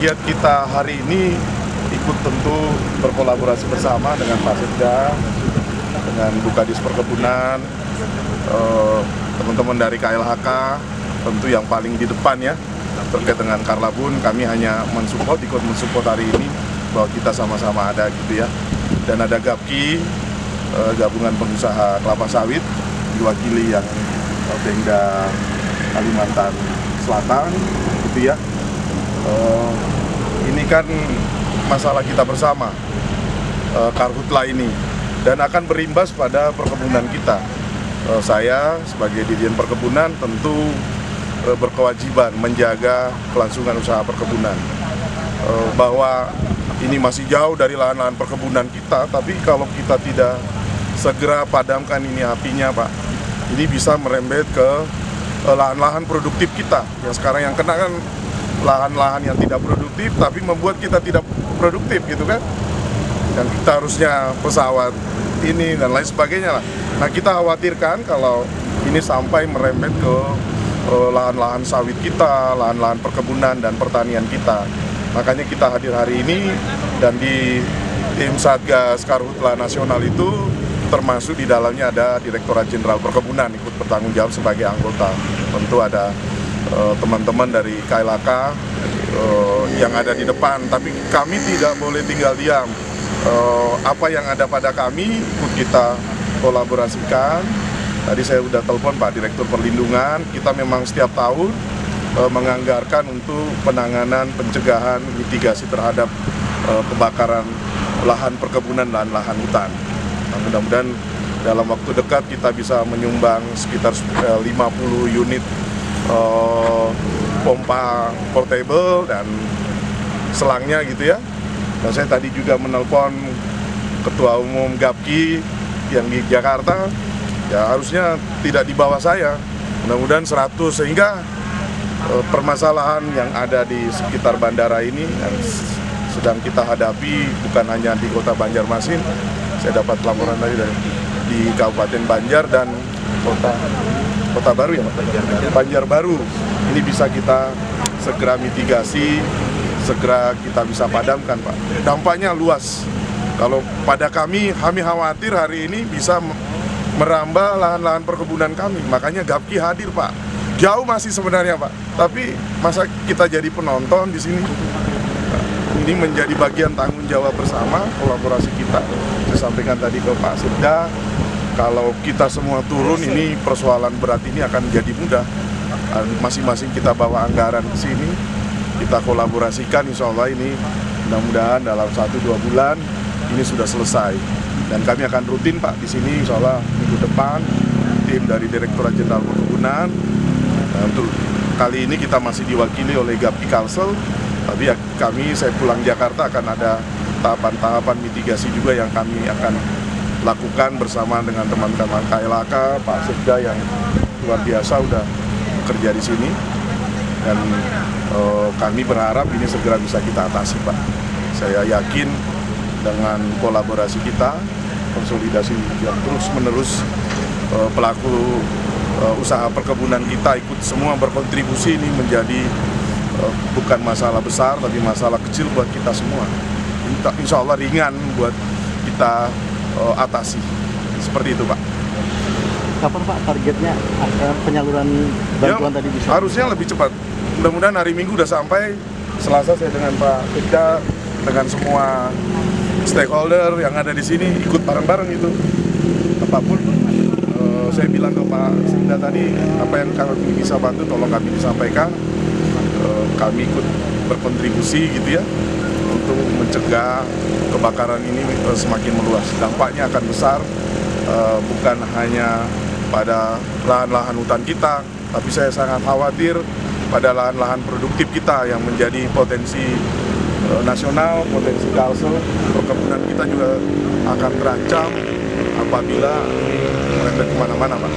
Giat kita hari ini ikut tentu berkolaborasi bersama dengan Pak Sekda, dengan Bukadis Perkebunan, teman-teman dari KLHK, tentu yang paling di depan ya, terkait dengan Karlabun. Kami hanya ikut mensupport hari ini, bahwa kita sama-sama ada gitu ya. Dan ada GAPKI, Gabungan Pengusaha Kelapa Sawit, diwakili yang Pemda Kalimantan Selatan gitu ya. Ini kan masalah kita bersama, karhutla ini, dan akan berimbas pada perkebunan kita. Saya sebagai Dirjen Perkebunan tentu berkewajiban menjaga kelangsungan usaha perkebunan, bahwa ini masih jauh dari lahan-lahan perkebunan kita, tapi kalau kita tidak segera padamkan ini apinya, Pak, ini bisa merembet ke lahan-lahan produktif kita. Yang sekarang yang kena kan lahan-lahan yang tidak produktif, tapi membuat kita tidak produktif gitu kan. Dan kita harusnya pesawat ini dan lain sebagainya lah. Nah, kita khawatirkan kalau ini sampai merembet ke lahan-lahan sawit kita, lahan-lahan perkebunan dan pertanian kita. Makanya kita hadir hari ini, dan di tim Satgas Karhutla Nasional itu termasuk di dalamnya ada Direktorat Jenderal Perkebunan ikut bertanggung jawab sebagai anggota. Tentu ada teman-teman dari KLHK yang ada di depan, tapi kami tidak boleh tinggal diam. Apa yang ada pada kami ikut kita kolaborasikan. Tadi saya sudah telepon Pak Direktur Perlindungan, kita memang setiap tahun menganggarkan untuk penanganan, pencegahan, mitigasi terhadap kebakaran lahan perkebunan dan lahan hutan. Nah, mudah-mudahan dalam waktu dekat kita bisa menyumbang sekitar 50 unit pompa portable dan selangnya gitu ya. Dan saya tadi juga menelpon Ketua Umum GAPKI yang di Jakarta, ya harusnya tidak di bawah saya, mudah-mudahan 100, sehingga permasalahan yang ada di sekitar bandara ini yang sedang kita hadapi bukan hanya di Kota Banjarmasin. Saya dapat laporan tadi dari di Kabupaten Banjar dan Kota Baru ya, Banjarbaru. Ini bisa kita segera mitigasi, segera kita bisa padamkan, Pak. Dampaknya luas. Kalau pada kami khawatir hari ini bisa merambah lahan-lahan perkebunan kami. Makanya GAPKI hadir, Pak. Jauh masih sebenarnya, Pak. Tapi masa kita jadi penonton di sini? Ini menjadi bagian tanggung jawab bersama, kolaborasi kita. Saya sampaikan tadi ke Pak Sekda, kalau kita semua turun, ini persoalan berat ini akan jadi mudah. Masing-masing kita bawa anggaran ke sini, kita kolaborasikan, insya Allah ini mudah-mudahan dalam 1-2 bulan ini sudah selesai. Dan kami akan rutin, Pak, di sini insya Allah minggu depan, tim dari Direktorat Jenderal Perkebunan. Nah, untuk kali ini kita masih diwakili oleh GAPKI Kalsel, tapi ya saya pulang Jakarta akan ada tahapan-tahapan mitigasi juga yang kami akan lakukan bersama dengan teman-teman KLHK, Pak Sekda yang luar biasa udah bekerja di sini, dan kami berharap ini segera bisa kita atasi, Pak. Saya yakin dengan kolaborasi kita, konsolidasi yang terus-menerus, pelaku usaha perkebunan kita ikut semua berkontribusi, ini menjadi bukan masalah besar tapi masalah kecil buat kita semua. Insya Allah ringan buat kita atasi. Seperti itu, Pak. Kapan, Pak, targetnya penyaluran bantuan tadi bisa? Harusnya lebih cepat. Mudah-mudahan hari Minggu udah sampai. Selasa saya dengan Pak Sekda, dengan semua stakeholder yang ada di sini ikut bareng-bareng itu. Apapun saya bilang ke Pak Sekda tadi, apa yang kami bisa bantu tolong kami disampaikan. Kami ikut berkontribusi gitu ya, untuk mencegah kebakaran ini semakin meluas. Dampaknya akan besar, bukan hanya pada lahan-lahan hutan kita, tapi saya sangat khawatir pada lahan-lahan produktif kita yang menjadi potensi nasional, potensi Kalsel. Perkebunan kita juga akan terancam apabila merembet kemana-mana, Pak.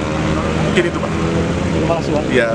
Mungkin itu, Pak. Terima kasih, Pak. Ya.